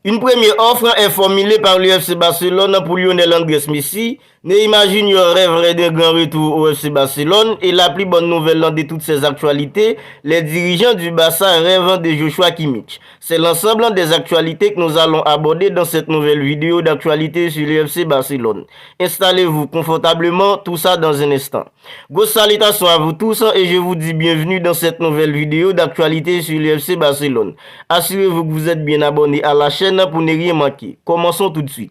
Une première offre est formulée par le FC Barcelone pour Lionel Andrés Messi. Neymar Junior rêverait d'un grand retour au FC Barcelone et la plus bonne nouvelle de toutes ces actualités, les dirigeants du Barça rêvent de Joshua Kimmich. C'est l'ensemble des actualités que nous allons aborder dans cette nouvelle vidéo d'actualité sur le FC Barcelone. Installez-vous confortablement, tout ça dans un instant. Grosse salutation à vous tous et je vous dis bienvenue dans cette nouvelle vidéo d'actualité sur le FC Barcelone. Assurez-vous que vous êtes bien abonné à la chaîne pour ne rien manquer. Commençons tout de suite.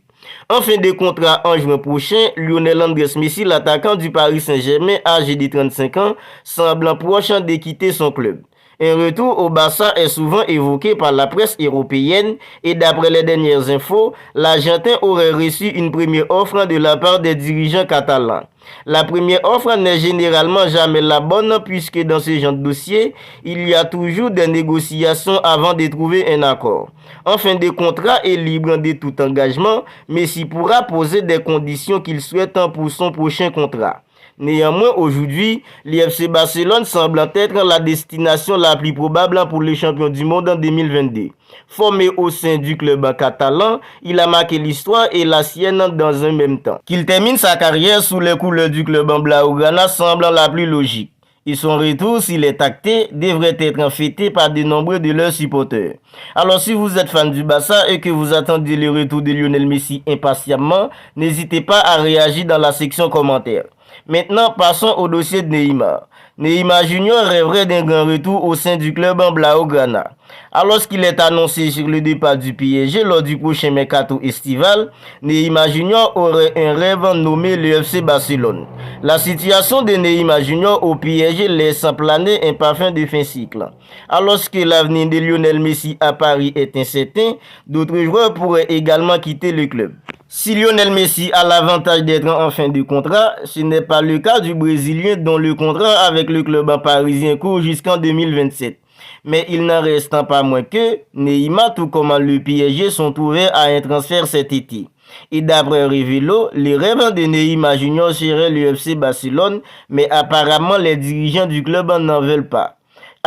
En fin de contrat en juin prochain, Lionel Andrés Messi, l'attaquant du Paris Saint-Germain, âgé de 35 ans, semble proche de quitter son club. Un retour au Barça est souvent évoqué par la presse européenne et d'après les dernières infos, l'Argentin aurait reçu une première offre de la part des dirigeants catalans. La première offre n'est généralement jamais la bonne puisque dans ce genre de dossier, il y a toujours des négociations avant de trouver un accord. En fin de contrat et libre de tout engagement, Messi pourra poser des conditions qu'il souhaite pour son prochain contrat. Néanmoins, aujourd'hui, l'FC Barcelone semble être la destination la plus probable pour les champions du monde en 2022. Formé au sein du club catalan, il a marqué l'histoire et la sienne dans un même temps. Qu'il termine sa carrière sous les couleurs du club en blaugrana semble la plus logique. Et son retour, s'il est acté, devrait être fêté par de nombreux de leurs supporters. Alors si vous êtes fan du Barça et que vous attendez le retour de Lionel Messi impatiemment, n'hésitez pas à réagir dans la section commentaires. Maintenant, passons au dossier de Neymar. Neymar Junior rêverait d'un grand retour au sein du club en blaugrana. Alors qu'il est annoncé sur le départ du PSG lors du prochain mercato estival, Neymar Junior aurait un rêve nommé le FC Barcelone. La situation de Neymar Junior au PSG laisse planer un parfum de fin cycle. Alors que l'avenir de Lionel Messi à Paris est incertain, d'autres joueurs pourraient également quitter le club. Si Lionel Messi a l'avantage d'être en fin de contrat, ce n'est pas le cas du Brésilien dont le contrat avec le club parisien court jusqu'en 2027. Mais il n'en reste pas moins que Neymar, tout comme le PSG, sont ouverts à un transfert cet été. Et d'après Revelo, les rêves de Neymar Junior seraient le FC Barcelone, mais apparemment les dirigeants du club n'en veulent pas.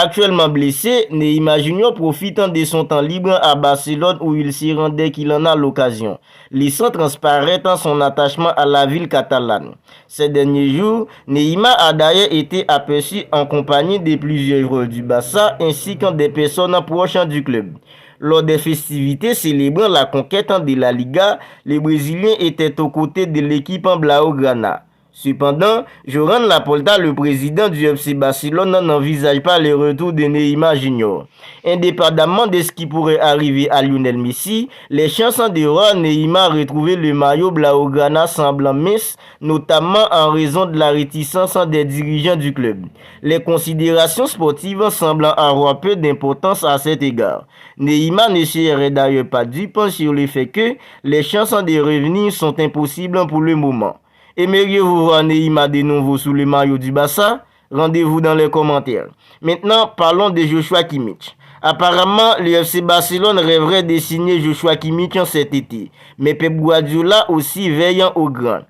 Actuellement blessé, Neymar Junior profite de son temps libre à Barcelone où il s'y rend dès qu'il en a l'occasion, laissant transparaître son attachement à la ville catalane. Ces derniers jours, Neymar a d'ailleurs été aperçu en compagnie de plusieurs joueurs du Barça ainsi que des personnes proches du club. Lors des festivités célébrant la conquête de la Liga, les Brésiliens étaient aux côtés de l'équipe en blaugrana. Cependant, Joran Laporta, le président du FC Barcelone, n'envisage pas le retour de Neymar Junior. Indépendamment de ce qui pourrait arriver à Lionel Messi, les chances de voir Neymar retrouver le maillot blaugrana semblent minces, notamment en raison de la réticence des dirigeants du club. Les considérations sportives semblent avoir peu d'importance à cet égard. Neymar ne serait d'ailleurs pas dupe sur le fait que les chances de revenir sont impossibles pour le moment. Aimeriez-vous voir Neymar de nouveau sous le maillot du Barça? Rendez-vous dans les commentaires. Maintenant, parlons de Joshua Kimmich. Apparemment, le FC Barcelone rêverait de signer Joshua Kimmich cet été, mais Pep Guardiola aussi veillant au grand.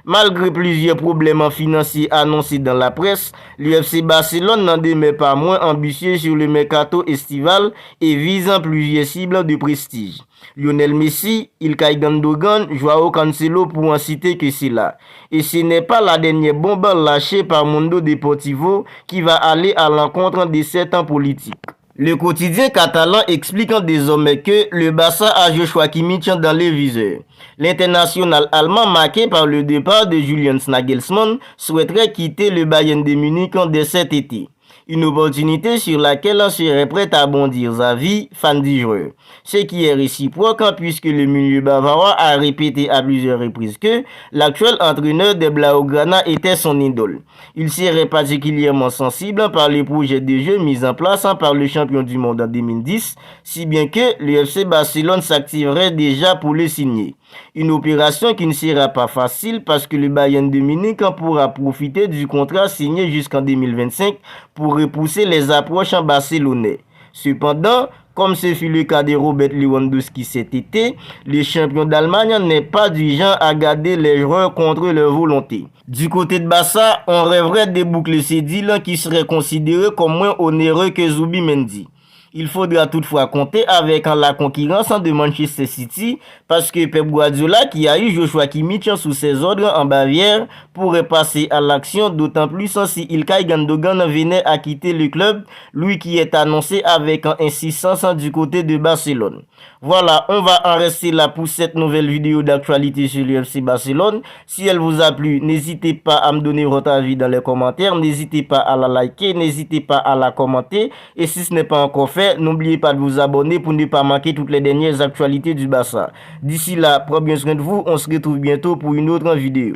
Malgré plusieurs problèmes financiers annoncés dans la presse, le FC Barcelone n'en demeure pas moins ambitieux sur le mercato estival et visant plusieurs cibles de prestige. Lionel Messi, Ilkay Gundogan, Joao Cancelo pour en citer que cela. Et ce n'est pas la dernière bombe lâchée par Mundo Deportivo qui va aller à l'encontre de certains politiques. Le quotidien catalan explique désormais que le Barça a Joshua Kimmich dans les viseurs. L'international allemand marqué par le départ de Julian Nagelsmann souhaiterait quitter le Bayern de Munich dès cet été. Une opportunité sur laquelle on serait prêt à bondir à vie, fan du joueur. Ce qui est réciproque puisque le milieu bavarois a répété à plusieurs reprises que l'actuel entraîneur des Blaugrana était son idole. Il serait particulièrement sensible par les projets de jeu mis en place par le champion du monde en 2010, si bien que le FC Barcelone s'activerait déjà pour le signer. Une opération qui ne sera pas facile parce que le Bayern de Munich pourra profiter du contrat signé jusqu'en 2025 pour repousser les approches en barcelonais. Cependant, comme ce fut le cas de Robert Lewandowski cet été, le champion d'Allemagne n'est pas du genre à garder les joueurs contre leur volonté. Du côté de Barça, on rêverait de boucler ces deals qui seraient considérés comme moins onéreux que Zubimendi. Il faudra toutefois compter avec la concurrence de Manchester City parce que Pep Guardiola, qui a eu Joshua Kimmich sous ses ordres en Bavière, pourrait passer à l'action, d'autant plus si Ilkay Gundogan venait à quitter le club, lui qui est annoncé avec insistance du côté de Barcelone. Voilà, on va en rester là pour cette nouvelle vidéo d'actualité sur l'UFC Barcelone. Si elle vous a plu, n'hésitez pas à me donner votre avis dans les commentaires, n'hésitez pas à la liker, n'hésitez pas à la commenter. Et si ce n'est pas encore fait, n'oubliez pas de vous abonner pour ne pas manquer toutes les dernières actualités du Barça. D'ici là, prenez bien soin de vous, on se retrouve bientôt pour une autre vidéo.